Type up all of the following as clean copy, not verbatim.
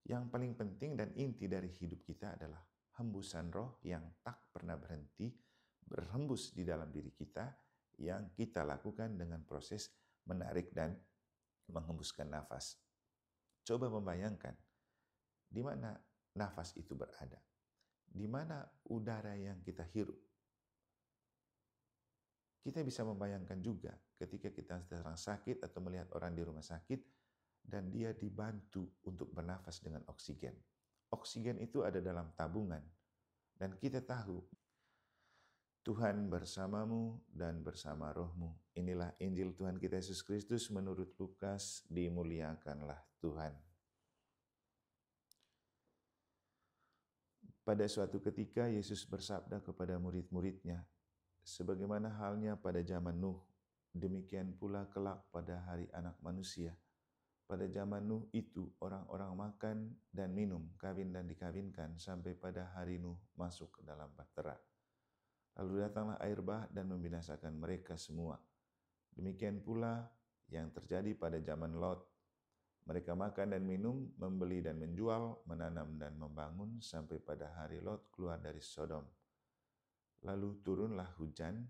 Yang paling penting dan inti dari hidup kita adalah hembusan roh yang tak pernah berhenti berhembus di dalam diri kita, yang kita lakukan dengan proses menarik dan menghembuskan nafas. Coba membayangkan di mana nafas itu berada, di mana udara yang kita hirup. Kita bisa membayangkan juga ketika kita sedang sakit atau melihat orang di rumah sakit dan dia dibantu untuk bernafas dengan oksigen. Oksigen itu ada dalam tabungan dan kita tahu Tuhan bersamamu dan bersama rohmu. Inilah Injil Tuhan kita Yesus Kristus menurut Lukas. Dimuliakanlah Tuhan. Pada suatu ketika Yesus bersabda kepada murid-muridnya, sebagaimana halnya pada zaman Nuh, demikian pula kelak pada hari Anak Manusia. Pada zaman Nuh itu orang-orang makan dan minum, kawin dan dikawinkan sampai pada hari Nuh masuk ke dalam bahtera. Lalu datanglah air bah dan membinasakan mereka semua. Demikian pula yang terjadi pada zaman Lot. Mereka makan dan minum, membeli dan menjual, menanam dan membangun sampai pada hari Lot keluar dari Sodom. Lalu turunlah hujan,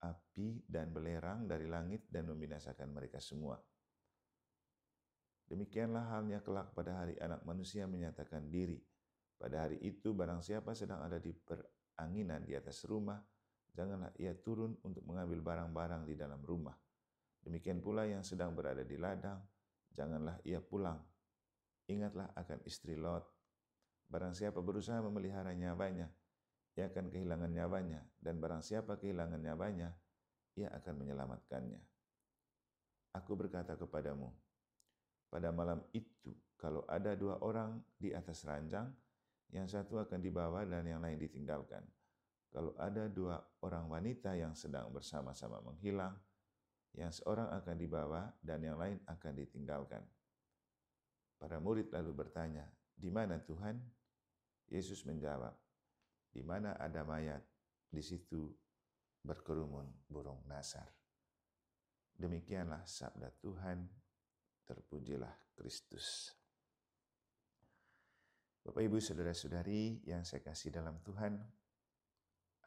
api dan belerang dari langit dan membinasakan mereka semua. Demikianlah halnya kelak pada hari Anak Manusia menyatakan diri. Pada hari itu barang siapa sedang ada di peranginan di atas rumah, janganlah ia turun untuk mengambil barang-barang di dalam rumah. Demikian pula yang sedang berada di ladang, janganlah ia pulang. Ingatlah akan istri Lot. Barang siapa berusaha memelihara nyawanya, ia akan kehilangan nyawanya, dan barang siapa kehilangan nyawanya, ia akan menyelamatkannya. Aku berkata kepadamu, pada malam itu, kalau ada dua orang di atas ranjang, yang satu akan dibawa dan yang lain ditinggalkan. Kalau ada dua orang wanita yang sedang bersama-sama menghilang, yang seorang akan dibawa dan yang lain akan ditinggalkan. Para murid lalu bertanya, di mana Tuhan? Yesus menjawab, di mana ada mayat, di situ berkerumun burung nasar. Demikianlah sabda Tuhan. Terpujilah Kristus. Bapak, Ibu, Saudara-saudari yang saya kasih dalam Tuhan,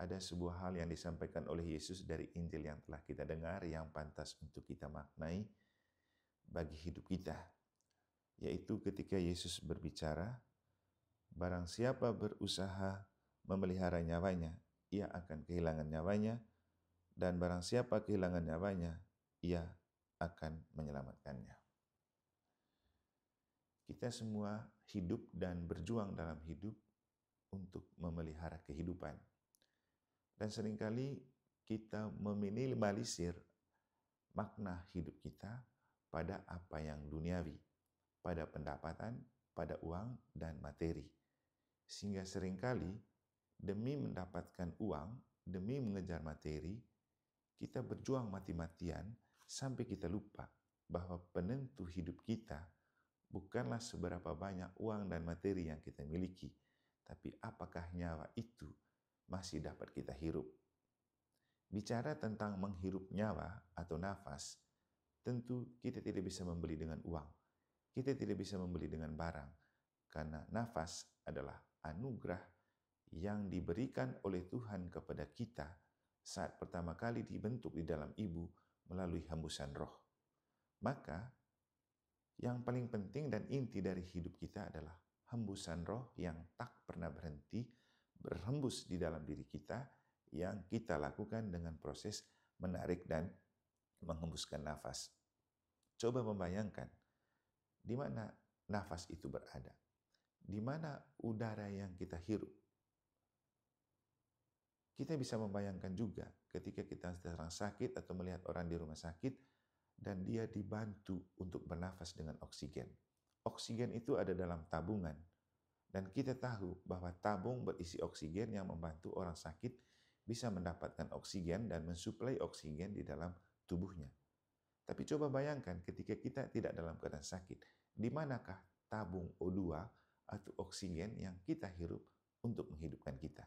ada sebuah hal yang disampaikan oleh Yesus dari Injil yang telah kita dengar yang pantas untuk kita maknai bagi hidup kita. Yaitu ketika Yesus berbicara, barang siapa berusaha memelihara nyawanya, ia akan kehilangan nyawanya, dan barang siapa kehilangan nyawanya, ia akan menyelamatkannya. Kita semua hidup dan berjuang dalam hidup untuk memelihara kehidupan. Dan seringkali kita meminimalisir makna hidup kita pada apa yang duniawi, pada pendapatan, pada uang dan materi. Sehingga seringkali demi mendapatkan uang, demi mengejar materi, kita berjuang mati-matian sampai kita lupa bahwa penentu hidup kita bukanlah seberapa banyak uang dan materi yang kita miliki, tapi apakah nyawa itu masih dapat kita hirup. Bicara tentang menghirup nyawa atau nafas, tentu kita tidak bisa membeli dengan uang. Kita tidak bisa membeli dengan barang, karena nafas adalah anugerah yang diberikan oleh Tuhan kepada kita saat pertama kali dibentuk di dalam ibu melalui hembusan roh. Maka yang paling penting dan inti dari hidup kita adalah hembusan roh yang tak pernah berhenti berhembus di dalam diri kita, yang kita lakukan dengan proses menarik dan menghembuskan nafas. Coba membayangkan di mana nafas itu berada, di mana udara yang kita hirup. Kita bisa membayangkan juga ketika kita sedang sakit atau melihat orang di rumah sakit dan dia dibantu untuk bernafas dengan oksigen. Oksigen itu ada dalam tabungan. Dan kita tahu bahwa tabung berisi oksigen yang membantu orang sakit bisa mendapatkan oksigen dan mensuplai oksigen di dalam tubuhnya. Tapi coba bayangkan ketika kita tidak dalam keadaan sakit, di manakah tabung O2 atau oksigen yang kita hirup untuk menghidupkan kita?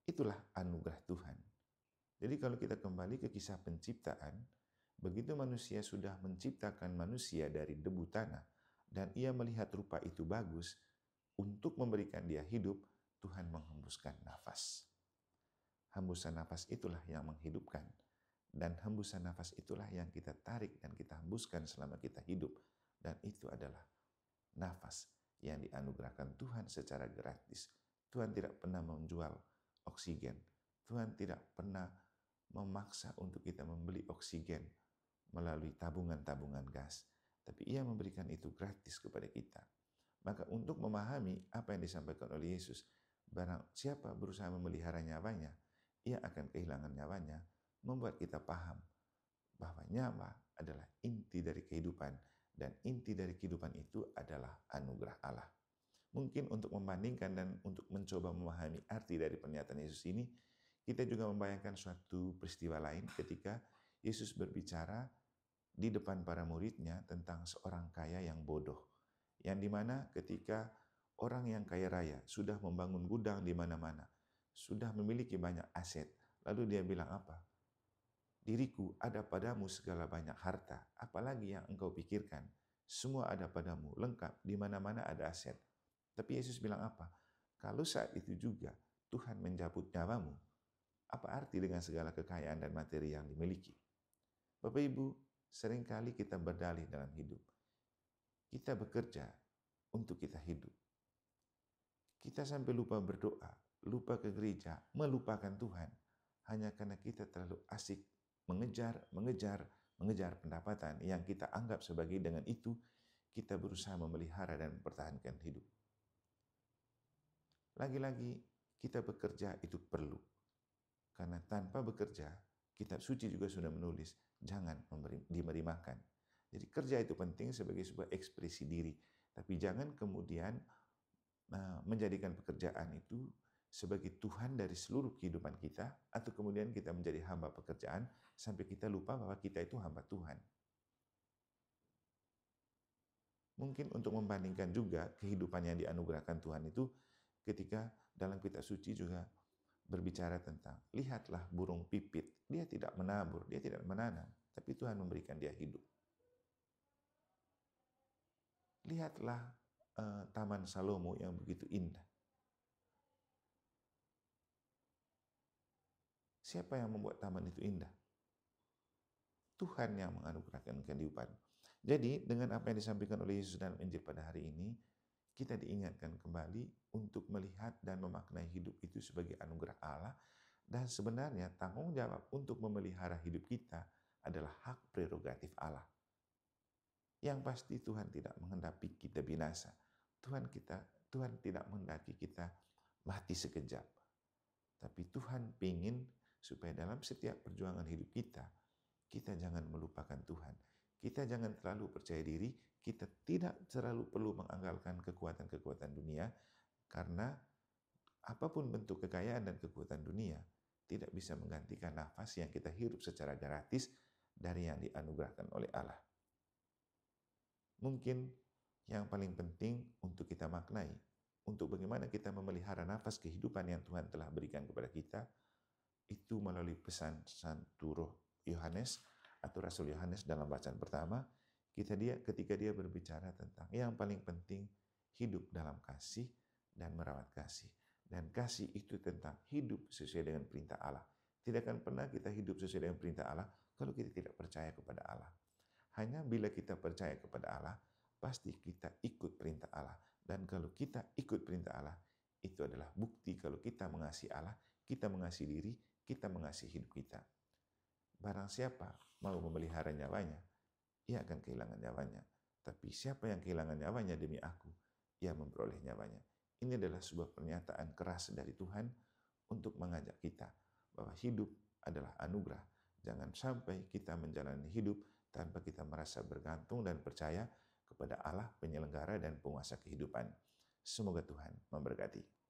Itulah anugerah Tuhan. Jadi kalau kita kembali ke kisah penciptaan, begitu manusia sudah menciptakan manusia dari debu tanah dan ia melihat rupa itu bagus untuk memberikan dia hidup, Tuhan menghembuskan nafas. Hembusan nafas itulah yang menghidupkan. Dan hembusan nafas itulah yang kita tarik dan kita hembuskan selama kita hidup. Dan itu adalah nafas yang dianugerahkan Tuhan secara gratis. Tuhan tidak pernah menjual oksigen. Tuhan tidak pernah memaksa untuk kita membeli oksigen melalui tabungan-tabungan gas. Tapi ia memberikan itu gratis kepada kita. Maka untuk memahami apa yang disampaikan oleh Yesus, barang siapa berusaha memelihara nyawanya, ia akan kehilangan nyawanya, membuat kita paham bahwa nyawa adalah inti dari kehidupan, dan inti dari kehidupan itu adalah anugerah Allah. Mungkin untuk membandingkan dan untuk mencoba memahami arti dari pernyataan Yesus ini, kita juga membayangkan suatu peristiwa lain ketika Yesus berbicara di depan para muridnya tentang seorang kaya yang bodoh. Yang dimana ketika orang yang kaya raya sudah membangun gudang di mana-mana, sudah memiliki banyak aset, lalu dia bilang apa? Diriku ada padamu segala banyak harta, apalagi yang engkau pikirkan? Semua ada padamu, lengkap, di mana-mana ada aset. Tapi Yesus bilang apa? Kalau saat itu juga Tuhan mencabut nyawamu, apa arti dengan segala kekayaan dan materi yang dimiliki? Bapak Ibu, seringkali kita berdalih dalam hidup. Kita bekerja untuk kita hidup. Kita sampai lupa berdoa, lupa ke gereja, melupakan Tuhan. Hanya karena kita terlalu asik mengejar pendapatan yang kita anggap sebagai dengan itu kita berusaha memelihara dan mempertahankan hidup. Lagi-lagi kita bekerja itu perlu. Karena tanpa bekerja, kitab suci juga sudah menulis, jangan diberi makan. Jadi kerja itu penting sebagai sebuah ekspresi diri. Tapi jangan kemudian menjadikan pekerjaan itu sebagai Tuhan dari seluruh kehidupan kita, atau kemudian kita menjadi hamba pekerjaan sampai kita lupa bahwa kita itu hamba Tuhan. Mungkin untuk membandingkan juga kehidupan yang dianugerahkan Tuhan itu ketika dalam kitab suci juga berbicara tentang, lihatlah burung pipit, dia tidak menabur, dia tidak menanam, tapi Tuhan memberikan dia hidup. Lihatlah Taman Salomo yang begitu indah. Siapa yang membuat taman itu indah? Tuhan yang menganugerahkan kehidupan. Jadi dengan apa yang disampaikan oleh Yesus dalam Injil pada hari ini, kita diingatkan kembali untuk melihat dan memaknai hidup itu sebagai anugerah Allah, dan sebenarnya tanggung jawab untuk memelihara hidup kita adalah hak prerogatif Allah. Yang pasti Tuhan tidak menghendaki kita binasa. Tuhan tidak menghendaki kita mati sekejap. Tapi Tuhan ingin supaya dalam setiap perjuangan hidup kita jangan melupakan Tuhan. Kita jangan terlalu percaya diri, kita tidak terlalu perlu mengandalkan kekuatan-kekuatan dunia, karena apapun bentuk kekayaan dan kekuatan dunia tidak bisa menggantikan nafas yang kita hirup secara gratis dari yang dianugerahkan oleh Allah. Mungkin yang paling penting untuk kita maknai, untuk bagaimana kita memelihara nafas kehidupan yang Tuhan telah berikan kepada kita, itu melalui pesan Santo Roh Yohanes atau Rasul Yohanes dalam bacaan pertama, ketika dia berbicara tentang yang paling penting hidup dalam kasih dan merawat kasih. Dan kasih itu tentang hidup sesuai dengan perintah Allah. Tidak akan pernah kita hidup sesuai dengan perintah Allah kalau kita tidak percaya kepada Allah. Hanya bila kita percaya kepada Allah, pasti kita ikut perintah Allah. Dan kalau kita ikut perintah Allah, itu adalah bukti kalau kita mengasihi Allah, kita mengasihi diri, kita mengasihi hidup kita. Barang siapa mau memelihara nyawanya, ia akan kehilangan nyawanya. Tapi siapa yang kehilangan nyawanya demi aku, ia memperoleh nyawanya. Ini adalah sebuah pernyataan keras dari Tuhan untuk mengajak kita bahwa hidup adalah anugerah. Jangan sampai kita menjalani hidup tanpa kita merasa bergantung dan percaya kepada Allah penyelenggara dan penguasa kehidupan. Semoga Tuhan memberkati.